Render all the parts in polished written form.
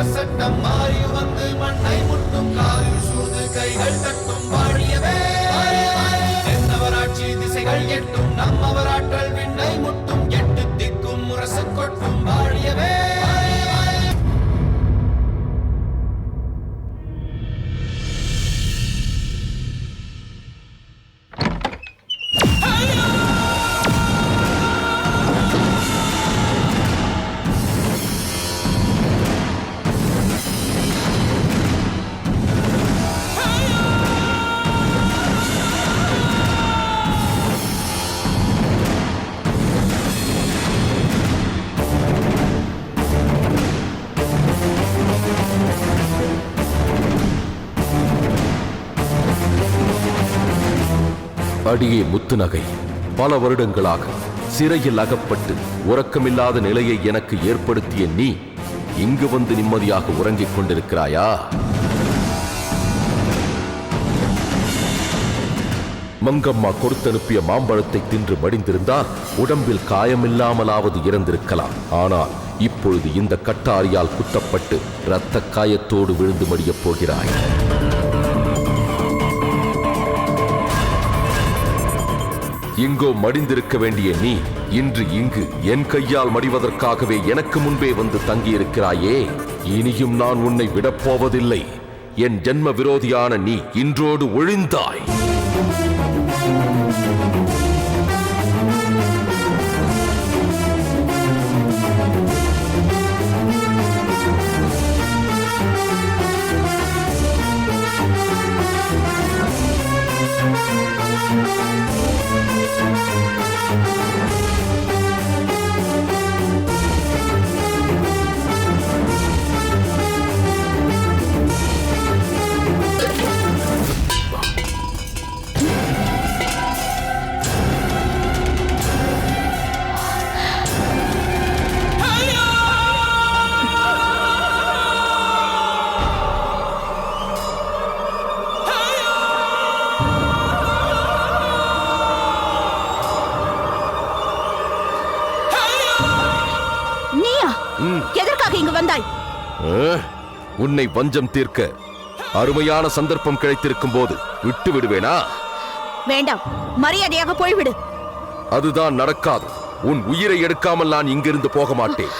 சட்டம் மாறி வந்து மண்ணை முட்டும் காலில் சூழ்ந்து கைகள் தட்டும் வாழியவே தென்னவராட்சி திசைகள் எட்டும் நம்மவராற்றல் விண்ணை முட்டும் எட்டு திக்கும் முரசு கொட்டும் வாழியவே. அடியே முத்துநகை, பல வருடங்களாக சிறையில் அகப்பட்டு உறக்கமில்லாத நிலையை எனக்கு ஏற்படுத்திய நீ இங்கு வந்து நிம்மதியாக உறங்கிக் கொண்டிருக்கிறாயா? மங்கம்மா கொடுத்தனுப்பிய மாம்பழத்தை தின்று மடிந்திருந்தால் உடம்பில் காயமில்லாமலாவது இறந்திருக்கலாம். ஆனால் இப்பொழுது இந்த கட்டாரியால் குத்தப்பட்டு இரத்த காயத்தோடு விழுந்து மடியப் போகிறாய். எங்கோ மடிந்திருக்க வேண்டிய நீ இன்று இங்கு என் கையால் மடிவதற்காகவே எனக்கு முன்பே வந்து தங்கியிருக்கிறாயே. இனியும் நான் உன்னை விடப்போவதில்லை. என் ஜென்ம விரோதியான நீ இன்றோடு ஒழிந்தாய். எதற்காக இங்கு வந்தாய்? உன்னை வஞ்சம் தீர்க்க அருமையான சந்தர்ப்பம் கிடைத்திருக்கும் போது விட்டு விடுவேனா? வேண்டாம், மரியாதையாக போய்விடு. அதுதான் நடக்காது. உன் உயிரை எடுக்காமல் நான் இங்கிருந்து போக மாட்டேன்.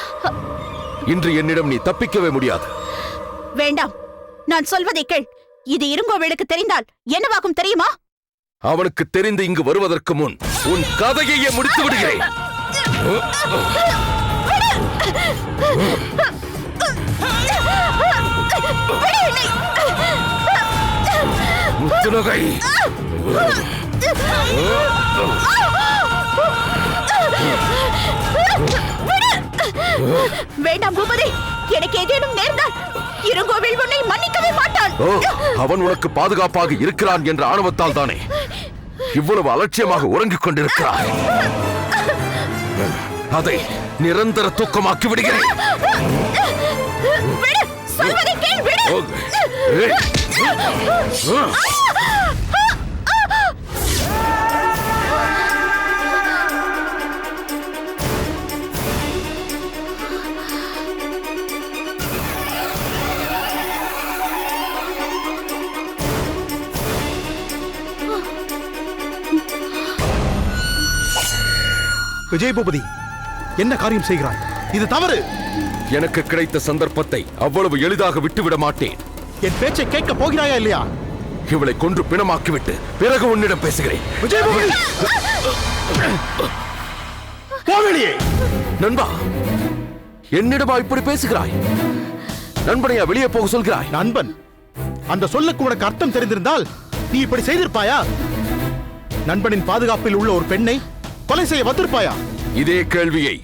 இன்று என்னிடம் நீ தப்பிக்கவே முடியாது. வேண்டாம், நான் சொல்வதை கேள். இது இருங்கோவேலுக்கு தெரிந்தால் என்னவாகும் தெரியுமா? அவனுக்கு தெரிந்து இங்கு வருவதற்கு முன் உன் கதையையே முடித்து விடுகிறேன். முத்துநகை, வேண்டாம் பூபதி, எனக்கு ஏதேனும் நேர்ந்தால் இருங்கோவேல் உன்னை மன்னிக்கவே மாட்டான். அவன் உனக்கு பாதுகாப்பாக இருக்கிறான் என்ற ஆணவத்தால் தானே இவ்வளவு அலட்சியமாக உறங்கிக் கொண்டிருக்கிறாய். அதை நிரந்தர தூக்கமாக்கி விடுகிறேன். விஜய் பூபதி, என்ன காரியம் செய்கிறாய்? இது தவறு. எனக்கு கிடைத்த சந்தர்ப்பத்தை அவ்வளவு எளிதாக விட்டுவிட மாட்டேன். என் பேச்சை கேட்க போகிறாயா இல்லையா? இவளை கொன்று பிணமாக்கிவிட்டு பிறகு உன்னிடம் பேசுகிறேன். விஜய் பூபதி, போவெளியே. நண்பா, என்னிடமா இப்படி பேசுகிறாய்? நண்பனையா வெளியே போக சொல்கிறாய்? நண்பன், அந்த சொல்லுக்கு உனக்கு அர்த்தம் தெரிந்திருந்தால் நீ இப்படி செய்திருப்பாயா? நண்பனின் பாதுகாப்பில் உள்ள ஒரு பெண்ணை கொலை செய்ய வந்திருப்பாயா? இதே கேள்வியை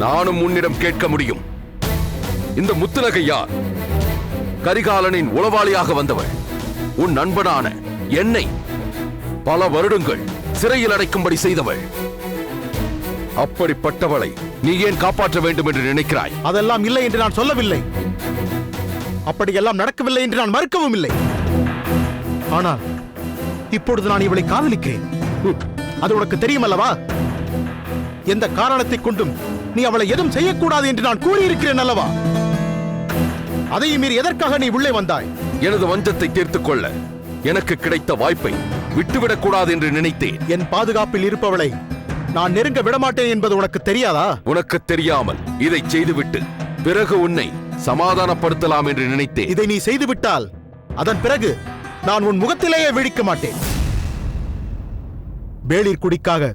நானும் உன்னிடம் கேட்க முடியும். இந்த முத்துநகை யார்? கரிகாலனின் உளவாளியாக வந்தவள். உன் நண்பனான என்னை பல வருடங்கள் சிறையில் அடைக்கும்படி செய்தவள். அப்படிப்பட்டவளை நீ ஏன் காப்பாற்ற வேண்டும் என்று நினைக்கிறாய்? அதெல்லாம் இல்லை என்று நான் சொல்லவில்லை. அப்படியெல்லாம் நடக்கவில்லை என்று நான் மறுக்கவும் இல்லை. ஆனால் இப்பொழுது நான் இவளை காதலிக்கிறேன். அது உனக்கு தெரியும் அல்லவா? எந்த காரணத்தை கொண்டும் நீ அவளை எதுவும் செய்யக்கூடாது என்று நான் கூறியிருக்கிறேன் அல்லவா? அதையும் மீறி எதற்காக நீ உள்ளே வந்தாய்? எனது வஞ்சத்தை தீர்த்துக் கொள்ள எனக்கு கிடைத்த வாய்ப்பை விட்டுவிடக் கூடாது என்று நினைத்தேன். என் பாதுகாப்பில் இருப்பவளை நான் நெருங்க விடமாட்டேன் என்பது உனக்கு தெரியாதா? உனக்கு தெரியாமல் இதை செய்துவிட்டு பிறகு உன்னை சமாதானப்படுத்தலாம் என்று நினைத்தேன். இதை நீ செய்துவிட்டால் அதன் பிறகு நான் உன் முகத்திலேயே விழிக்க மாட்டேன். வேளிர் குடிக்காக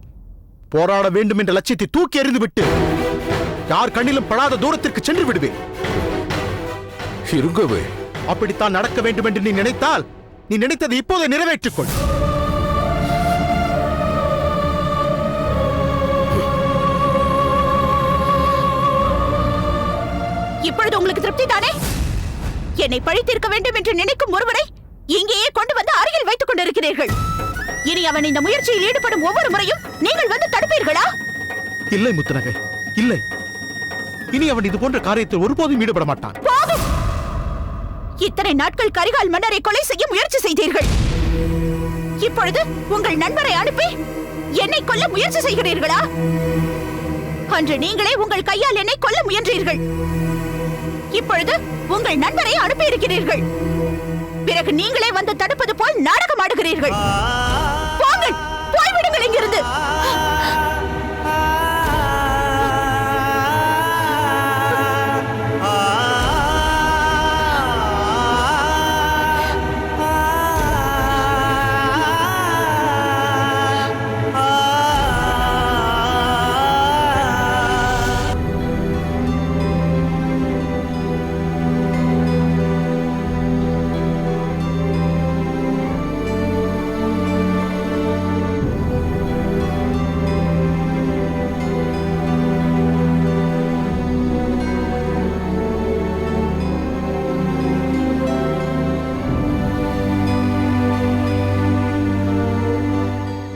போராட வேண்டும் என்ற லட்சியத்தை தூக்கி எறிந்துவிட்டு யார் கண்ணிலும் படாத தூரத்திற்கு சென்று விடுவேன். இருங்கவே, அப்படித்தான் நடக்க வேண்டும் என்று நீ நினைத்தால் நீ நினைத்ததை இப்போதை நிறைவேற்றிக் கொள். இப்பொழுது உங்களுக்கு திருப்தி தானே? என்னை பழித்திருக்க வேண்டும் என்று நினைக்கும் ஒருவரை இங்கேயே கொண்டு வந்து அருகில் வைத்துக் கொண்டிருக்கிறீர்கள். இனி அவன் இந்த முயற்சியில் ஈடுபடும் ஒவ்வொரு முறையும் நீங்கள் வந்து தடுப்பீர்களா? இல்லை முத்துநகை, இல்லை. இனி அவன் இது போன்ற காரியத்தில் ஒருபோதும் ஈடுபட மாட்டான். போதும். இத்தனை நாட்கள் கரிகால் மன்னரை கொலை செய்ய முயற்சி செய்தீர்கள். இப்பொழுது உங்கள் நண்பரை அனுப்பி என்னை கொல்ல முயற்சி செய்கிறீர்களா? அன்று நீங்களே உங்கள் கையால் என்னை கொல்ல முயன்றீர்கள். இப்பொழுது உங்கள் நண்பரை அனுப்பி இருக்கிறீர்கள். பிறகு நீங்களே வந்து தடுப்பது போல் நாடகம் ஆடுகிறீர்கள். போங்கள், போய்விடுங்கள் இங்கிருந்து.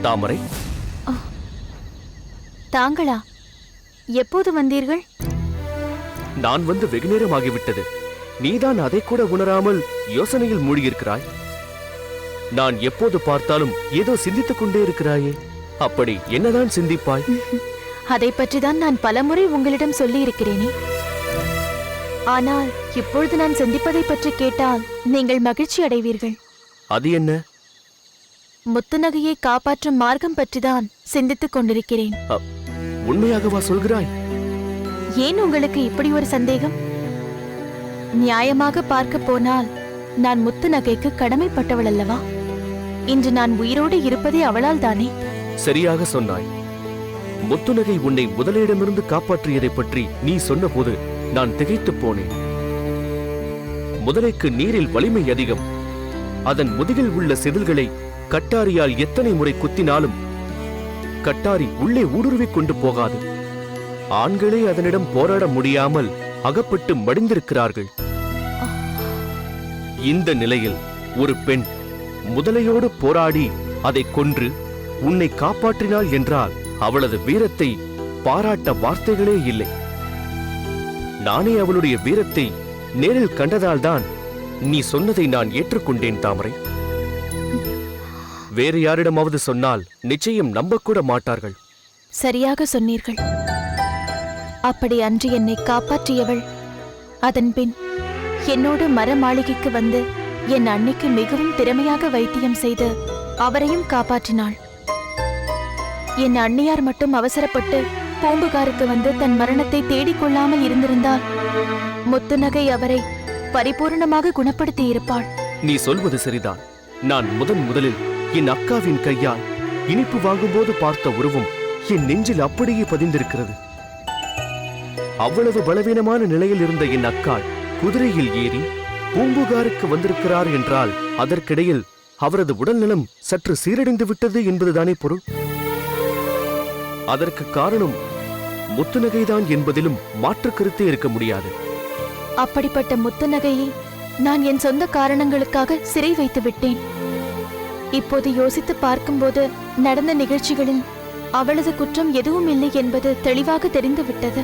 தாமரை, தாங்களா? எப்போது வந்தீர்கள்? நான் வந்து வெகு நேரம் ஆகிவிட்டது. நீதான் அதை கூட உணராமல் யோசனையில் மூழ்கியிருக்கிறாய். நான் எப்போது பார்த்தாலும் ஏதோ சிந்தித்துக் கொண்டே இருக்கிறாயே. அப்படி என்னதான் சிந்திப்பாய்? அதை பற்றிதான் நான் பலமுறை உங்களிடம் சொல்லி இருக்கிறேனே. ஆனால் இப்பொழுது நான் சிந்திப்பதை பற்றி கேட்டால் நீங்கள் மகிழ்ச்சி அடைவீர்கள். அது என்ன? முத்துநகையை காப்பாற்றும் மார்க்கம் பற்றிதான் சிந்தித்துக் கொண்டிருக்கிறேன். உண்மையாகவா சொல்கிறாய்? ஏன் உங்களுக்கு இப்படி ஒரு சந்தேகம்? நியாயமாக பார்க்க போனால் நான் முத்துநகைக்கு கடமைப்பட்டவள் அல்லவா? இன்று நான் உயிரோடு இருப்பதே அவளால் தானே. சரியாக சொன்னாய். முத்துநகை உன்னை முதலிடமிருந்து காப்பாற்றியதை பற்றி நீ சொன்னபோது நான் திகைத்துப் போனேன். முதலைக்கு நீரில் வலிமை அதிகம். அதன் முதுகில் உள்ள செதில்களை கட்டாரியால் எத்தனை முறை குத்தினாலும் கட்டாரி உள்ளே ஊடுருவிக் கொண்டு போகாது. ஆண்களே அதனிடம் போராட முடியாமல் அகப்பட்டு மடிந்திருக்கிறார்கள். இந்த நிலையில் ஒரு பெண் முதலையோடு போராடி அதை கொன்று உன்னை காப்பாற்றினாள் என்றால் அவளது வீரத்தை பாராட்ட வார்த்தைகளே இல்லை. நானே அவளுடைய வீரத்தை நேரில் கண்டதால்தான் நீ சொன்னதை நான் ஏற்றுக்கொண்டேன் தாமரை. வேறு யாரிடமாவது சொன்னால் நிச்சயம் நம்பக்கூட மாட்டார்கள். சரியாக சொன்னீர்கள். அப்படி அன்று என்னை காப்பாற்றியவள் அதன்பின் என்னோடு மர மாளிகைக்கு வந்து என் அன்னைக்கு மிகவும் திறமையாக வைத்தியம் செய்து அவரையும் காப்பாற்றினாள். என் அன்னையார் மட்டும் அவசரப்பட்டு பூம்புகாருக்கு வந்து தன் மரணத்தை தேடிக்கொள்ளாமல் இருந்திருந்தால் முத்துநகை அவரை பரிபூர்ணமாக குணப்படுத்தி இருப்பாள். நீ சொல்வது சரிதான். நான் முதலில் என் அக்காவின் கையால் இனிப்பு வாங்கும்போது பார்த்த உருவம் என் நெஞ்சில் அப்படியே பதிந்திருக்கிறது. அவ்வளவு பலவீனமான நிலையில் இருந்த என் அக்காள் குதிரையில் ஏறி பூம்புகாருக்கு வந்திருக்கிறார் என்றால் அதற்கிடையில் அவரது உடல்நலம் சற்று சீரடைந்து விட்டது என்பதுதானே பொருள். அதற்கு காரணம் முத்துநகைதான் என்பதிலும் மாற்று கருத்தே இருக்க முடியாது. அப்படிப்பட்ட முத்துநகையை நான் என் சொந்த காரணங்களுக்காக சிறை வைத்து விட்டேன். இப்போது யோசித்து பார்க்கும்போது நடந்த நிகழ்ச்சிகளில் அவளது குற்றம் எதுவும் இல்லை என்பது தெளிவாக தெரிந்துவிட்டது.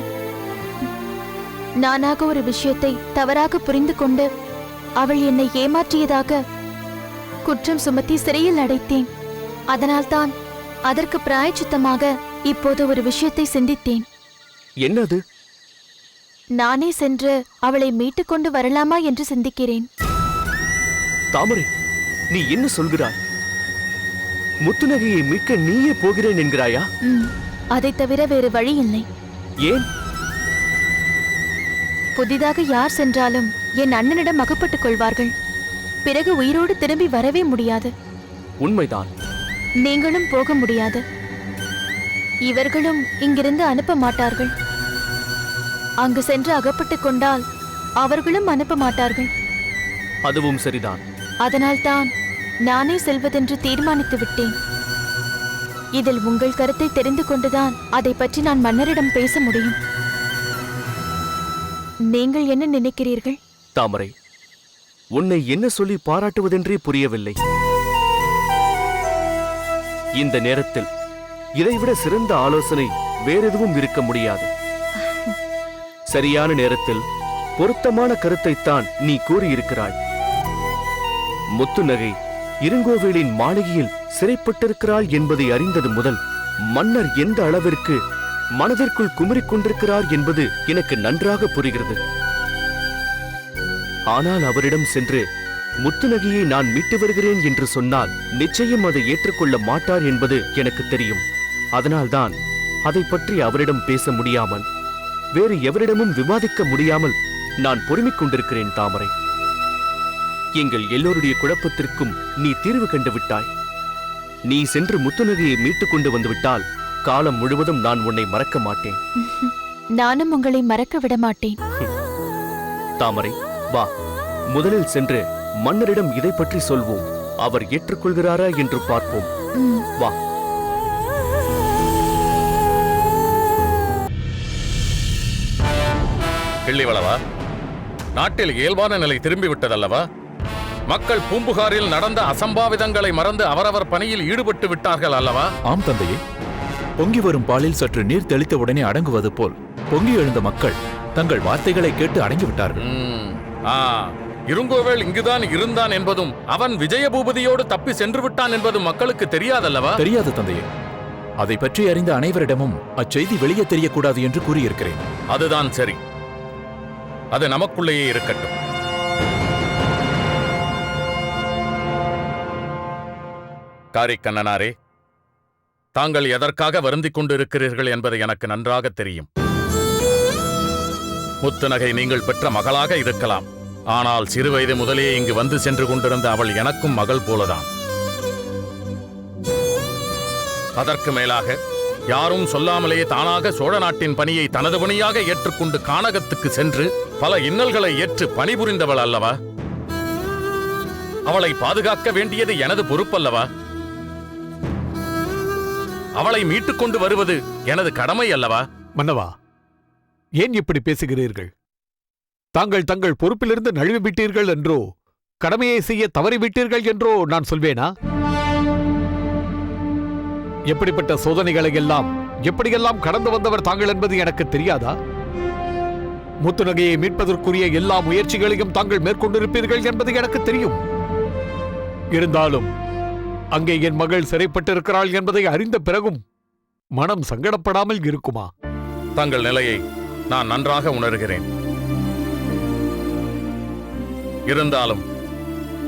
நானாக ஒரு விஷயத்தை தவறாக புரிந்து கொண்டு அவள் என்னை ஏமாற்றியதாக குற்றம் சுமத்தி சிறையில் அடைத்தேன். அதனால்தான் அதற்கு பிராயச்சித்தமாக இப்போது ஒரு விஷயத்தை சிந்தித்தேன். என்னது? நானே சென்று அவளை மீட்டுக் கொண்டு வரலாமா என்று சிந்திக்கிறேன். தாமரை, நீ என்ன சொல்கிறாய்? முத்துநகையை மீட்க நீயே போகிறேன் என்கிறாயா? அதைத் தவிர வேறு வழி இல்லை. ஏன்? புதிதாக யார் சென்றாலும் என் அண்ணனிடம் அகப்பட்டுக் கொள்வார்கள். பிறகு உயிரோடு திரும்பி வரவே முடியாது. உண்மைதான். நீங்களும் போக முடியாது. இவர்களும் இங்கிருந்து அனுப்ப மாட்டார்கள். அங்கு சென்று அகப்பட்டுக் கொண்டால் அவர்களும் அனுப்ப மாட்டார்கள். அதுவும் சரிதான். அதனால்தான் நானே செல்வதென்று தீர்மானித்து விட்டேன். இதில் உங்கள் கருத்தை தெரிந்து கொண்டுதான் அதை பற்றி நான் மன்னரிடம் பேச முடியும். நீங்கள் என்ன நினைக்கிறீர்கள்? தாமரை, உன்னை என்ன சொல்லி பாராட்டுவதென்றே புரியவில்லை. இந்த நேரத்தில் இதைவிட சிறந்த ஆலோசனை வேறெதுவும் இருக்க முடியாது. சரியான நேரத்தில் பொருத்தமான கருத்தைத்தான் நீ கூறியிருக்கிறாய். முத்துநகை இருங்கோவேலின் மாளிகையில் சிறைப்பட்டிருக்கிறாள் என்பதை அறிந்தது முதல் மன்னர் எந்த அளவிற்கு மனதிற்குள் குமரிக் கொண்டிருக்கிறார் என்பது எனக்கு நன்றாக புரிகிறது. ஆனால் அவரிடம் சென்று முத்துநகையை நான் மீட்டு வருகிறேன் என்று சொன்னால் நிச்சயம் அதை ஏற்றுக்கொள்ள மாட்டார் என்பது எனக்கு தெரியும். அதனால்தான் அதை பற்றி அவரிடம் பேச முடியாமல், வேறு எவரிடமும் விவாதிக்க முடியாமல் நான் பொறுமிக் கொண்டிருக்கிறேன். தாமரை, எங்கள் எல்லோருடைய குழப்பத்திற்கும் நீ தீர்வு கண்டு விட்டாய். நீ சென்று முத்துநகையை மீட்டுக் கொண்டு வந்துவிட்டால் காலம் முழுவதும் நான் உன்னை மறக்க மாட்டேன். நானும் உங்களை மறக்க விட மாட்டேன். தாமரை, வா, முதலில் சென்று மன்னரிடம் இதை பற்றி சொல்வோம். அவர் ஏற்றுக்கொள்கிறாரா என்று பார்ப்போம். வா. கிள்ளிவளவா, நாட்டில் இயல்பான நிலை திரும்பிவிட்டதல்லவா? மக்கள் பூம்புகாரில் நடந்த அசம்பாவிதங்களை மறந்து அவரவர் பணியில் ஈடுபட்டு விட்டார்கள் அல்லவா? ஆம் தந்தையே, பொங்கி வரும் பாலில் சற்று நீர் தெளித்த உடனே அடங்குவது போல் பொங்கி எழுந்த மக்கள் தங்கள் வார்த்தைகளை கேட்டு அடங்கிவிட்டார்கள். இருங்கோவேல் இங்குதான் இருந்தான் என்பதும் அவன் விஜயபூபதியோடு தப்பி சென்று விட்டான் என்பதும் மக்களுக்கு தெரியாதல்லவா? தெரியாது தந்தையே. அதை பற்றி அறிந்த அனைவரிடமும் அச்செய்தி வெளியே தெரியக்கூடாது என்று கூறியிருக்கிறேன். அதுதான் சரி. அது நமக்குள்ளேயே இருக்கட்டும். காரிக்கண்ணனாரே, தாங்கள் எதற்காக வருந்திக் கொண்டிருக்கிறீர்கள் என்பது எனக்கு நன்றாக தெரியும். முத்துநகை நீங்கள் பெற்ற மகளாக இருக்கலாம். ஆனால் சிறுவயது முதலே இங்கு வந்து சென்று கொண்டிருந்த அவள் எனக்கும் மகள் போலதான். அதற்கு மேலாக யாரும் சொல்லாமலேயே தானாக சோழ நாட்டின் பணியை தனது பணியாக ஏற்றுக்கொண்டு கானகத்துக்கு சென்று பல இன்னல்களை ஏற்று பணிபுரிந்தவள் அல்லவா? அவளை பாதுகாக்க வேண்டியது எனது பொறுப்பல்லவா? அவளை மீட்டுக் கொண்டு வருவது எனது கடமை அல்லவா? மன்னவா, ஏன் இப்படி பேசுகிறீர்கள்? தாங்கள் தங்கள் பொறுப்பிலிருந்து நழுவி விட்டீர்கள் என்றோ, கடமையை செய்ய தவறிவிட்டீர்கள் என்றோ நான் சொல்வேனா? எப்படிப்பட்ட சோதனைகளை எல்லாம் எப்படியெல்லாம் கடந்து வந்தவர் தாங்கள் என்பது எனக்கு தெரியாதா? முத்துநகையை மீட்பதற்குரிய எல்லா முயற்சிகளையும் தாங்கள் மேற்கொண்டிருப்பீர்கள் என்பது எனக்கு தெரியும். இருந்தாலும் அங்கே என் மகள் சிறைப்பட்டிருக்கிறாள் என்பதை அறிந்த பிறகும் மனம் சங்கடப்படாமல் இருக்குமா? தங்கள் நிலையை நான் நன்றாக உணர்கிறேன். இருந்தாலும்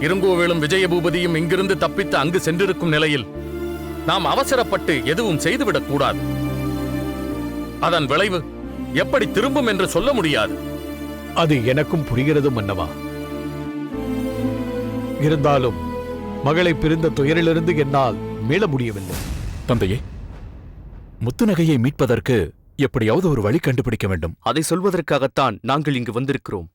இருங்கோவேலும் விஜயபூபதியும் இங்கிருந்து தப்பித்து அங்கு சென்றிருக்கும் நிலையில் நாம் அவசரப்பட்டு எதுவும் செய்துவிடக் கூடாது. அதன் விளைவு எப்படி திரும்பும் என்று சொல்ல முடியாது. அது எனக்கும் புரிகிறது மன்னவா. இருந்தாலும் மகளை பிரிந்த துயரிலிருந்து என்னால் மீள முடியவில்லை. தந்தையே, முத்துநகையை மீட்பதற்கு எப்படியாவது ஒரு வழி கண்டுபிடிக்க வேண்டும். அதை சொல்வதற்காகத்தான் நாங்கள் இங்கு வந்திருக்கிறோம்.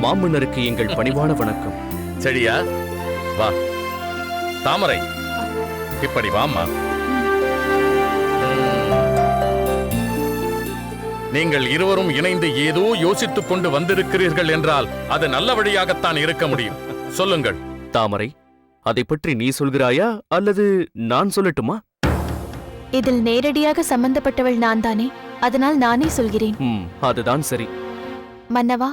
மாமன்னருக்கு எங்கள் பணிவான வணக்கம். சரியா? வா தாமரை, இப்படி வாம்மா. நீங்கள் இருவரும் இணைந்து ஏதோ யோசித்துக் கொண்டு வந்திருக்கிறீர்கள் என்றால் அது நல்ல வழியாகத்தான் இருக்க முடியும். சொல்லுங்கள். தாமரை, அதை பற்றி நீ சொல்கிறாயா அல்லது நான் சொல்லட்டுமா? இதில் நேரடியாக சம்பந்தப்பட்டவள் நான் தானே, அதனால் நானே சொல்கிறேன். அதுதான் சரி. மன்னவா,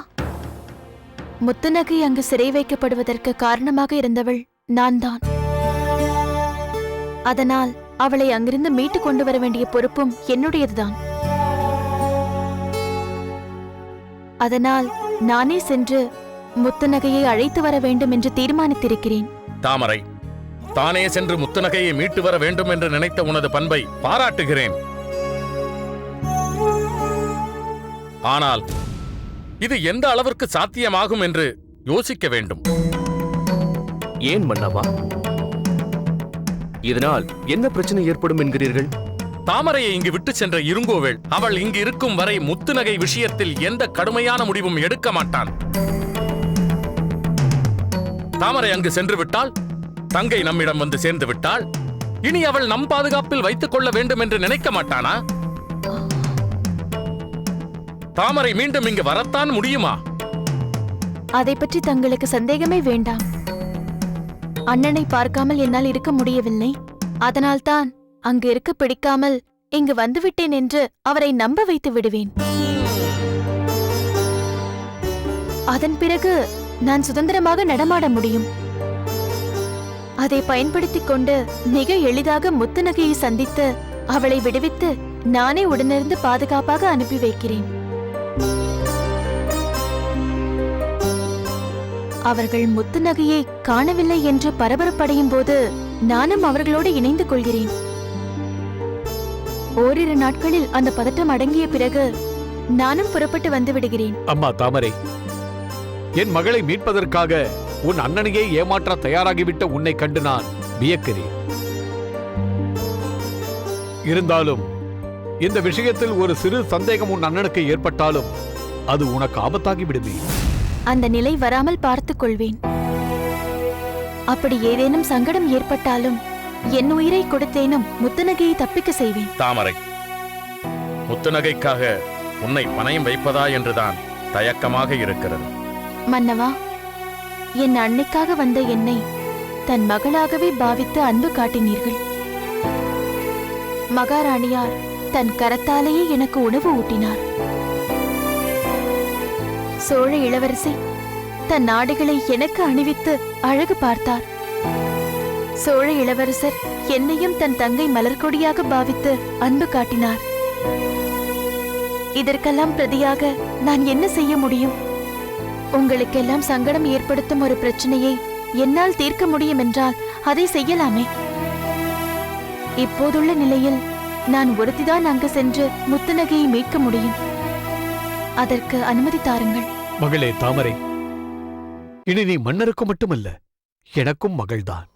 முத்துநகை அங்கு சிறை வைக்கப்படுவதற்கு காரணமாக இருந்தவள் நான்தான். அதனால் அவளை அங்கிருந்து மீட்டு கொண்டு வர வேண்டிய பொறுப்பும் என்னுடையதுதான். அதனால் நானே சென்று முத்துநகையை அழைத்து வர வேண்டும் என்று தீர்மானித்திருக்கிறேன். தாமரை, தானே சென்று முத்துநகையை மீட்டு வர வேண்டும் என்று நினைத்த உனது பண்பை பாராட்டுகிறேன். ஆனால் இது எந்த அளவிற்கு சாத்தியமாகும் என்று யோசிக்க வேண்டும். ஏன் மன்னவா? இதனால் என்ன பிரச்சனை ஏற்படும் என்கிறீர்கள்? தாமரையை இங்கு விட்டு சென்ற இருங்கோவேள் அவள் இங்கு இருக்கும் வரை முத்துநகை விஷயத்தில் எந்த கடுமையான முடிவும் எடுக்க மாட்டான். தாமரை அங்கு சென்று விட்டால், தங்கை நம்மிடம் வந்து சேர்ந்து விட்டால், இனி அவள் நம் பாதுகாப்பில் வைத்துக் கொள்ள வேண்டும் என்று நினைக்க மாட்டானா? தாமரை மீண்டும் இங்கு வரத்தான் முடியுமா? அதை பற்றி தங்களுக்கு சந்தேகமே வேண்டாம். அண்ணனை பார்க்காமல் என்னால் இருக்க முடியவில்லை. அதனால்தான் அங்கு இருக்க பிடிக்காமல் இங்கு வந்துவிட்டேன் என்று அவரை நம்ப வைத்து விடுவேன். அதன் பிறகு நான் சுதந்திரமாக நடமாட முடியும். அதை பயன்படுத்திக் கொண்டு மிக எளிதாக முத்துநகையை சந்தித்து அவளை விடுவித்து நானே உடனிருந்து பாதுகாப்பாக அனுப்பி வைக்கிறேன். அவர்கள் முத்துநகையை காணவில்லை என்று பரபரப்படையும் போது நானும் அவர்களோடு இணைந்து கொள்கிறேன். ஓரிரு நாட்களில் அந்த பதட்டம் அடங்கிய பிறகு நானும் புறப்பட்டு வந்து விடுகிறேன். அம்மா தாமரை, என் மகளை மீட்பதற்காக உன் அண்ணனையே ஏமாற்ற தயாராகிவிட்ட உன்னை கண்டு நான் வியக்கிறேன். இருந்தாலும் இந்த விஷயத்தில் ஒரு சிறு சந்தேகம் உன் அண்ணனுக்கு ஏற்பட்டாலும் அது உனக்கு ஆபத்தாகி விடுமே. அந்த நிலை வராமல் பார்த்துக் கொள்வேன். அப்படி ஏதேனும் சங்கடம் ஏற்பட்டாலும் என் உயிரை கொடுத்தேனும் முத்துநகையை தப்பிக்க செய்வேன். தாமரை, முத்துநகைக்காக உன்னை பணயம் வைப்பதா என்றுதான் தயக்கமாக இருக்கிறது. மன்னவா, என் அன்னைக்காக வந்த என்னை தன் மகளாகவே பாவித்து அன்பு காட்டினீர்கள். மகாராணியார் தன் கரத்தாலேயே எனக்கு உணவு ஊட்டினார். சோழ இளவரசி தன் ஆடைகளை எனக்கு அணிவித்து அழகு பார்த்தார். சோழ இளவரசர் என்னையும் தன் தங்கை மலர்கொடியாக பாவித்து அன்பு காட்டினார். இதற்கெல்லாம் பிரதியாக நான் என்ன செய்ய முடியும்? உங்களுக்கெல்லாம் சங்கடம் ஏற்படுத்தும் ஒரு பிரச்சனையை என்னால் தீர்க்க முடியும் என்றால் அதை செய்யலாமே. இப்போதுள்ள நிலையில் நான் ஒருத்திதான் அங்கு சென்று முத்துநகையை மீட்க முடியும். அதற்கு அனுமதி தாருங்கள். மகளே தாமரை, இனி நீ மன்னருக்கு மட்டுமல்ல, எனக்கும் மகள்தான்.